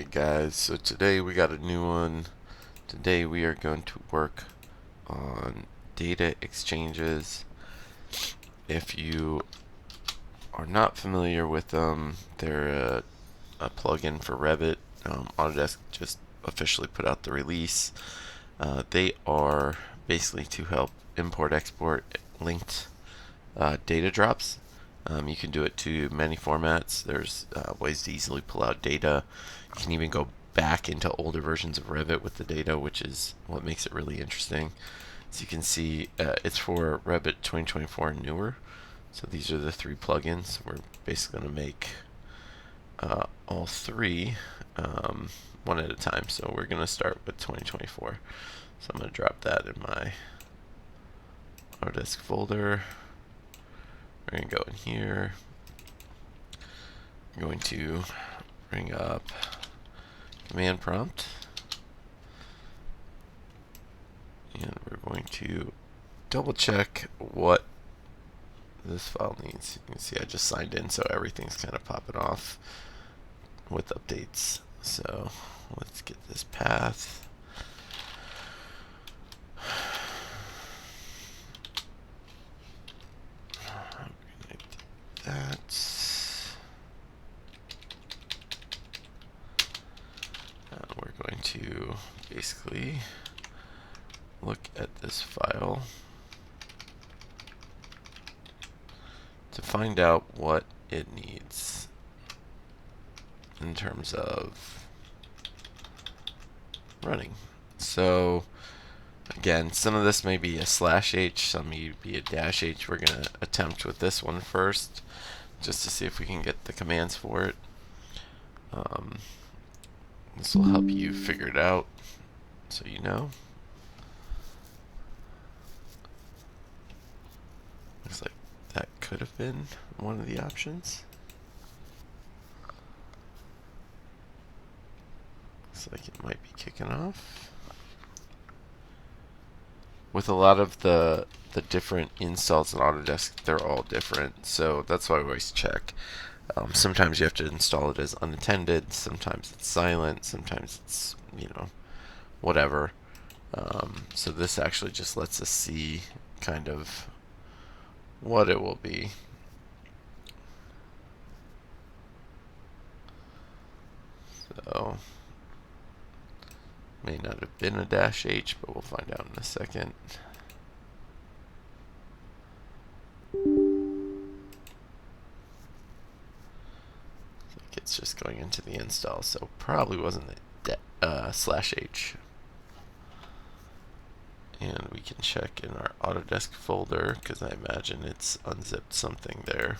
Alright guys, so today we got a new one. Today we are going to work on data exchanges. If you are not familiar with them, they're a plugin for Revit. Autodesk just officially put out the release. They are basically to help import-export linked data drops. You can do it to many formats. There's ways to easily pull out data. You can even go back into older versions of Revit with the data, which is what makes it really interesting. As you can see, it's for Revit 2024 and newer. So these are the three plugins. We're basically going to make all three one at a time. So we're going to start with 2024. So I'm going to drop that in my Autodesk folder. We're going to go in here. I'm going to bring up command prompt. And we're going to double check what this file needs. You can see I just signed in, so everything's kind of popping off with updates. So let's get this path. That. We're going to basically look at this file to find out what it needs in terms of running. So again, some of this may be a /h, some may be a -h. We're going to attempt with this one first, just to see if we can get the commands for it. This will help you figure it out, so you know. Looks like that could have been one of the options. Looks like it might be kicking off. With a lot of the different installs in Autodesk, they're all different, so that's why I always check. Sometimes you have to install it as unattended, sometimes it's silent, sometimes it's, whatever. So this actually just lets us see kind of what it will be. So may not have been a -h, but we'll find out in a second. It's just going into the install, so probably wasn't a /h. And we can check in our Autodesk folder, because I imagine it's unzipped something there.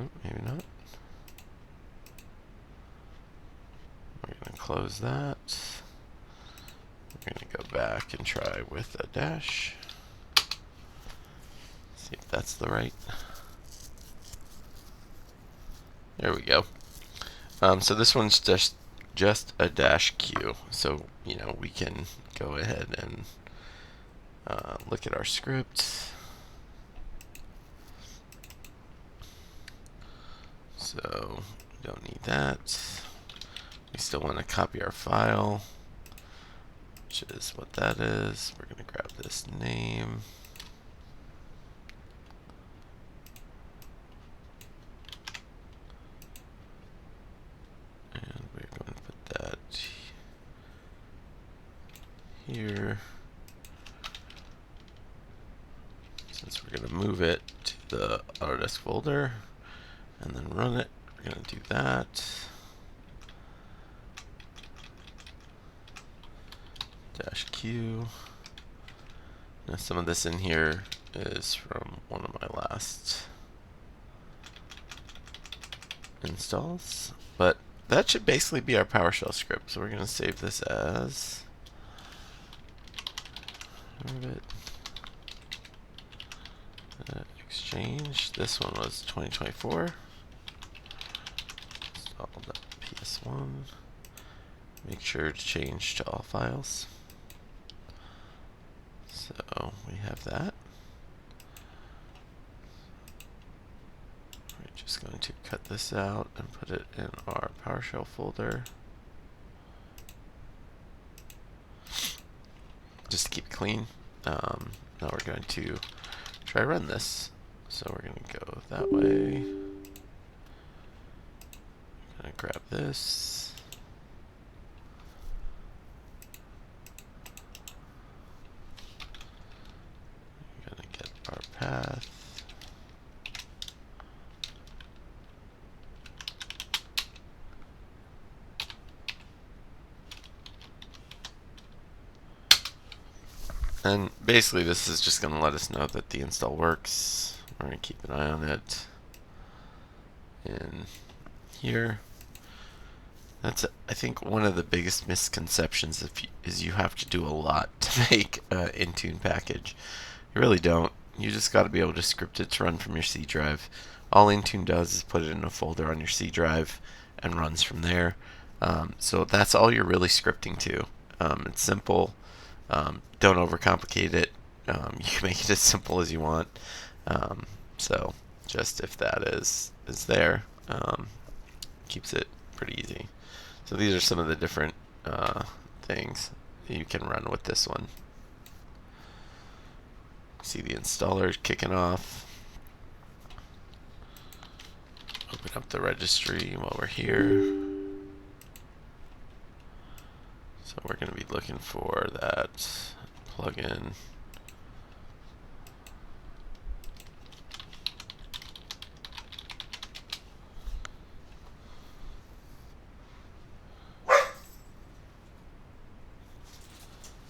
Oh, maybe not. We're going to close that. We're going to go back and try with a dash. See if that's the right. There we go. So this one's just a -q. So we can go ahead and look at our script. So we don't need that. We still want to copy our file, which is what that is. We're going to grab this name. And we're going to put that here. Since we're going to move it to the Autodesk folder and then run it, we're going to do that. -q. Now some of this in here is from one of my last installs, but that should basically be our PowerShell script. So we're going to save this as Revit Data Exchange. This one was 2024. Install.ps1. Make sure to change to all files. So we have that. We're just going to cut this out and put it in our PowerShell folder. Just to keep it clean. Now we're going to try run this. So we're going to go that way. I'm going to grab this. I'm going to get our path. And basically this is just going to let us know that the install works. We're going to keep an eye on it in here. That's, I think, one of the biggest misconceptions is you have to do a lot to make an Intune package. You really don't. You just got to be able to script it to run from your C drive. All Intune does is put it in a folder on your C drive and runs from there. So that's all you're really scripting to. It's simple. Don't overcomplicate it. You can make it as simple as you want. So just if that is there, keeps it pretty easy. So these are some of the different things that you can run with this one. See the installer kicking off. Open up the registry while we're here. So we're going to be looking for that plugin.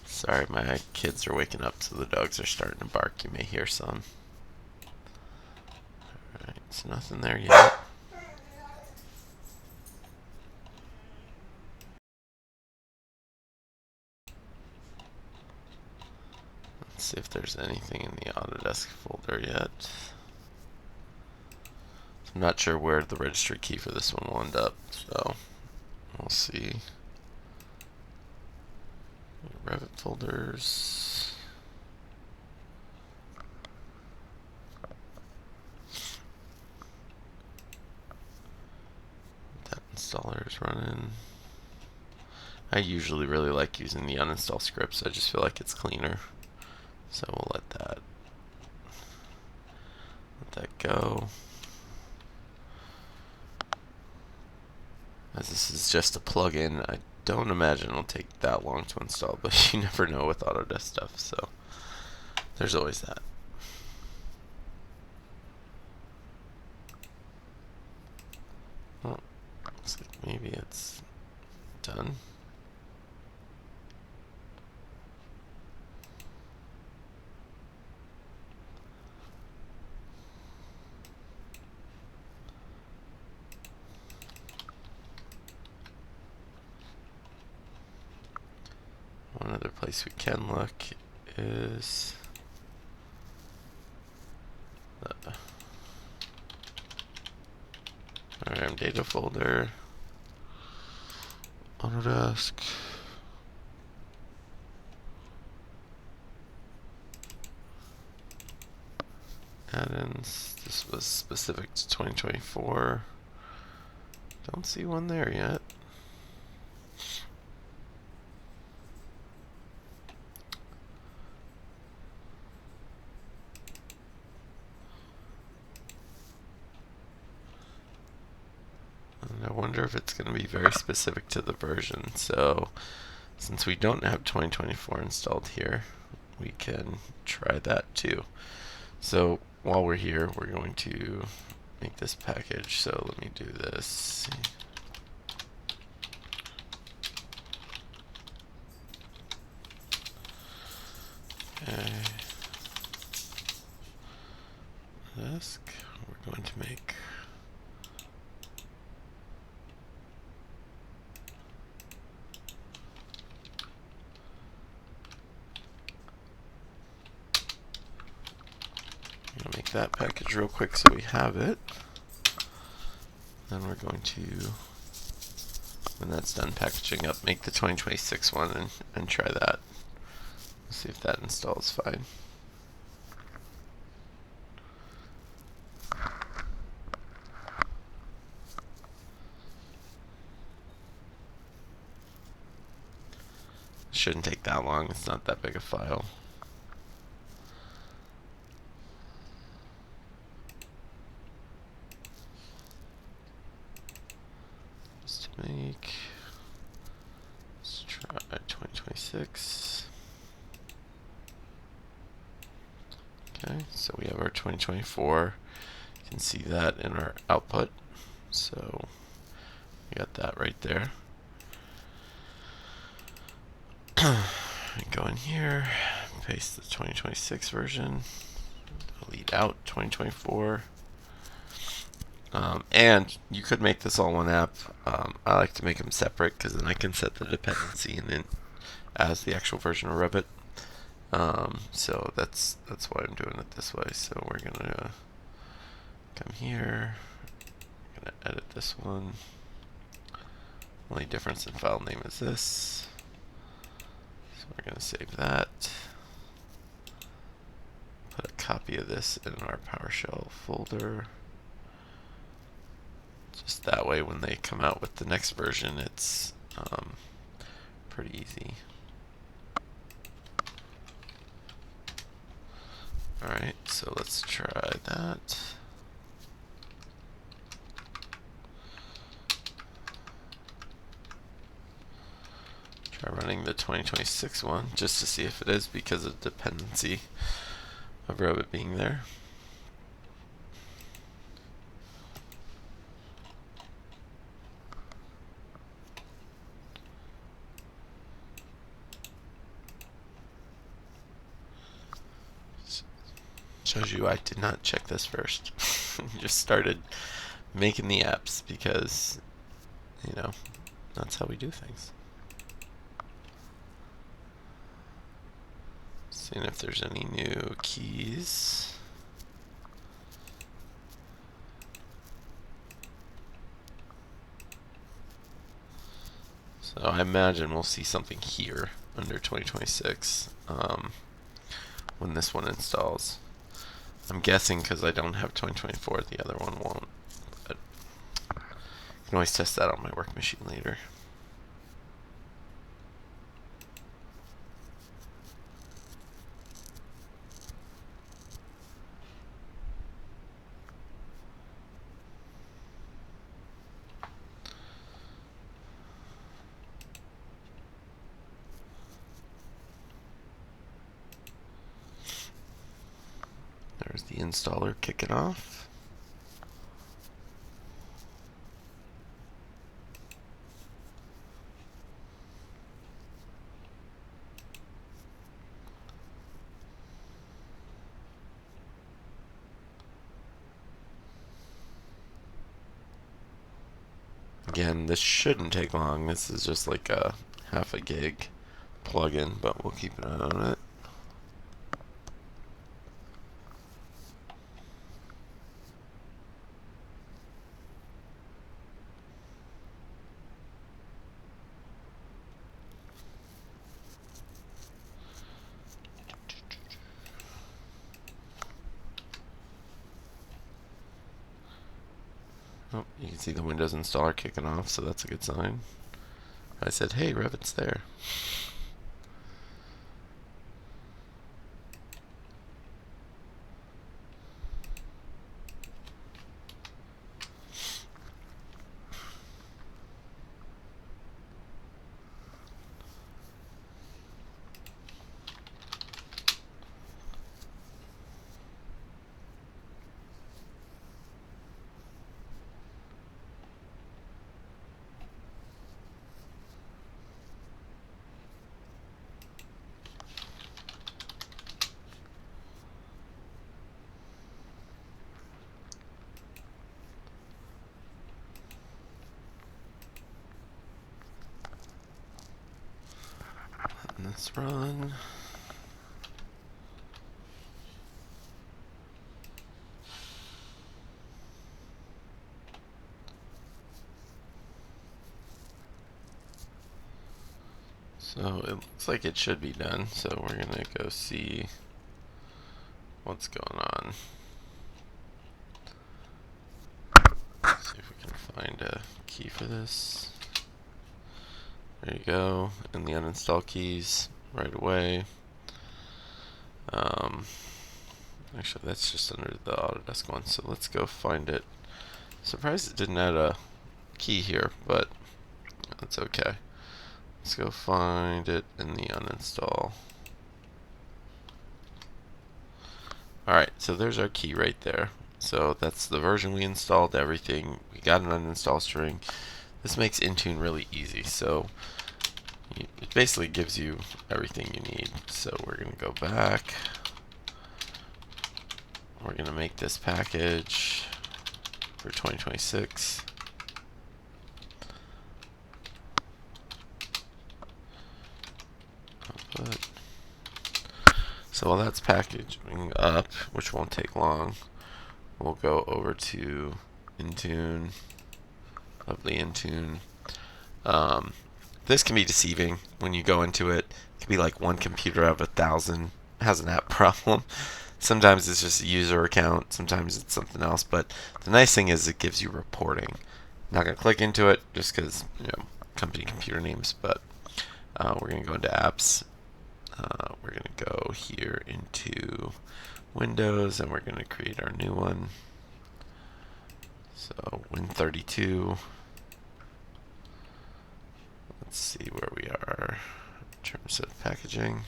Sorry, my kids are waking up, so the dogs are starting to bark. You may hear some. Alright, so nothing there yet. Let's see if there's anything in the Autodesk folder yet. I'm not sure where the registry key for this one will end up, so we'll see. Revit folders. That installer is running. I usually really like using the uninstall scripts. I just feel like it's cleaner. So we'll let that go. As this is just a plugin, I don't imagine it'll take that long to install, but you never know with Autodesk stuff, so there's always that. Well, looks like maybe it's done. One other place we can look is the RM data folder, Autodesk. Add-ins. This was specific to 2024. Don't see one there yet. And I wonder if it's going to be very specific to the version. So since we don't have 2024 installed here, we can try that too. So while we're here, we're going to make this package. So let me do this. Okay. Desk. We're going to make that package real quick so we have it. Then we're going to, when that's done packaging up, make the 2026 one and try that. See if that installs fine. Shouldn't take that long, it's not that big a file. Just to make, let's try 2026. Okay, so we have our 2024. You can see that in our output. So we got that right there. Go in here, paste the 2026 version, delete out 2024. And you could make this all one app. I like to make them separate because then I can set the dependency and then as the actual version of Revit. So that's why I'm doing it this way. So we're gonna come here, gonna edit this one. Only difference in file name is this. So we're gonna save that. Put a copy of this in our PowerShell folder. Just that way when they come out with the next version, it's pretty easy. Alright, so let's try that. Try running the 2026 one just to see if it is because of the dependency of Revit being there. Shows you I did not check this first. Just started making the apps because, you know, that's how we do things. Seeing if there's any new keys. So I imagine we'll see something here under 2026 when this one installs. I'm guessing because I don't have 2024, the other one won't. But I can always test that on my work machine later. There's the installer kicking off. Again, this shouldn't take long. This is just like a half a gig plugin, but we'll keep an eye on it. Oh, you can see the Windows installer kicking off, so that's a good sign. I said, hey, Revit's there. Let's run. So it looks like it should be done, so we're gonna go see what's going on. See if we can find a key for this. There you go, and the uninstall keys right away. Actually, that's just under the Autodesk one, so let's go find it. Surprised it didn't add a key here, but that's okay. Let's go find it in the uninstall. Alright, so there's our key right there. So that's the version we installed, everything. We got an uninstall string. This makes Intune really easy. So it basically gives you everything you need. So we're going to go back. We're going to make this package for 2026. Output. So while that's packaging up, which won't take long, we'll go over to Intune. Lovely Intune. This can be deceiving when you go into it. It can be like one computer out of 1,000 has an app problem. Sometimes it's just a user account, sometimes it's something else, but the nice thing is it gives you reporting. I'm not going to click into it just because, company computer names, but we're going to go into apps. We're going to go here into Windows, and we're going to create our new one. So Win32. Let's see where we are in terms of packaging.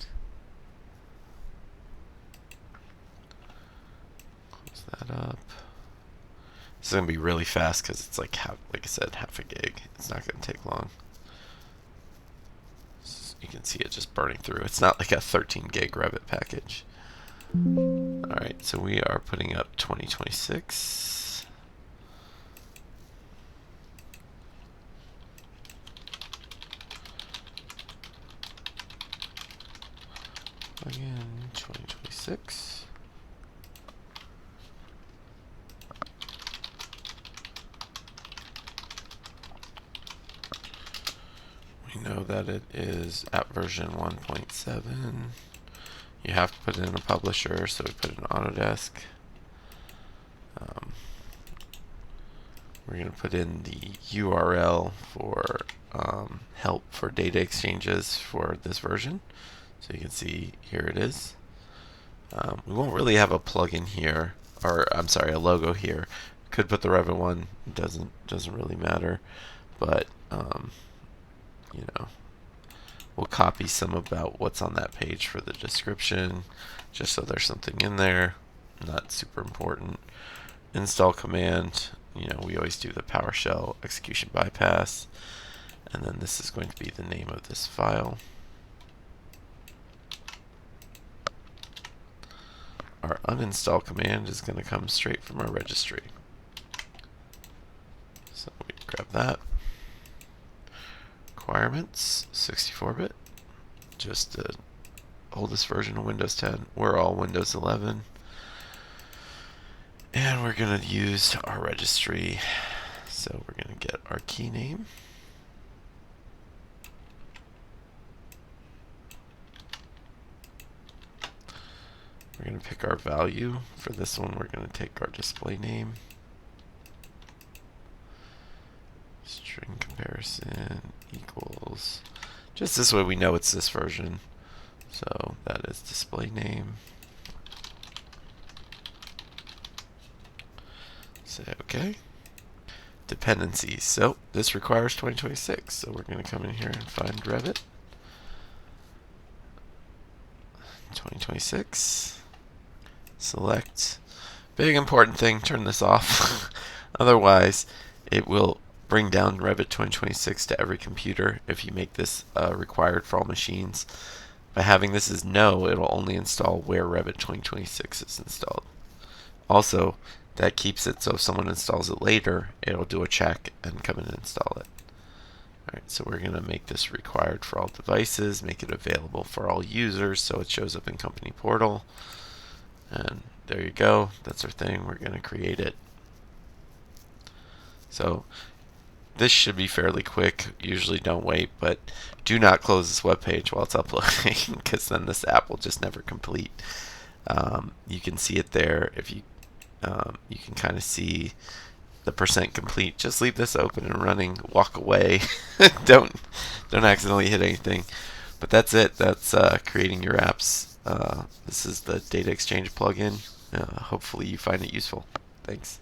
Close that up. This is going to be really fast because it's like I said, half a gig. It's not going to take long. You can see it just burning through. It's not like a 13 gig Revit package. Alright, so we are putting up 2026. Again, 2026. We know that it is at version 1.7. You have to put it in a publisher, so we put it in Autodesk. We're going to put in the URL for help for data exchanges for this version. So you can see here it is. We won't really have a plugin here, or I'm sorry, a logo here. Could put the Revit one. It doesn't really matter, but we'll copy some about what's on that page for the description, just so there's something in there. Not super important. Install command. We always do the PowerShell execution bypass, and then this is going to be the name of this file. Our uninstall command is going to come straight from our registry. So we grab that. Requirements, 64-bit. Just the oldest version of Windows 10. We're all Windows 11. And we're going to use our registry. So we're going to get our key name. We're going to pick our value. For this one, we're going to take our display name. String comparison equals. Just this way we know it's this version. So that is display name. Say OK. Dependencies. So this requires 2026. So we're going to come in here and find Revit. 2026. Select. Big important thing, turn this off. Otherwise, it will bring down Revit 2026 to every computer if you make this required for all machines. By having this as no, it'll only install where Revit 2026 is installed. Also, that keeps it so if someone installs it later, it'll do a check and come in and install it. Alright, so we're going to make this required for all devices, make it available for all users so it shows up in company portal. And there you go, that's our thing, we're going to create it. So this should be fairly quick. Usually don't wait, but do not close this web page while it's uploading, because then this app will just never complete. You can see it there. If you you can kind of see the percent complete. Just leave this open and running. Walk away. don't accidentally hit anything. But that's it. That's creating your apps. This is the Data Exchange plugin. Hopefully you find it useful. Thanks.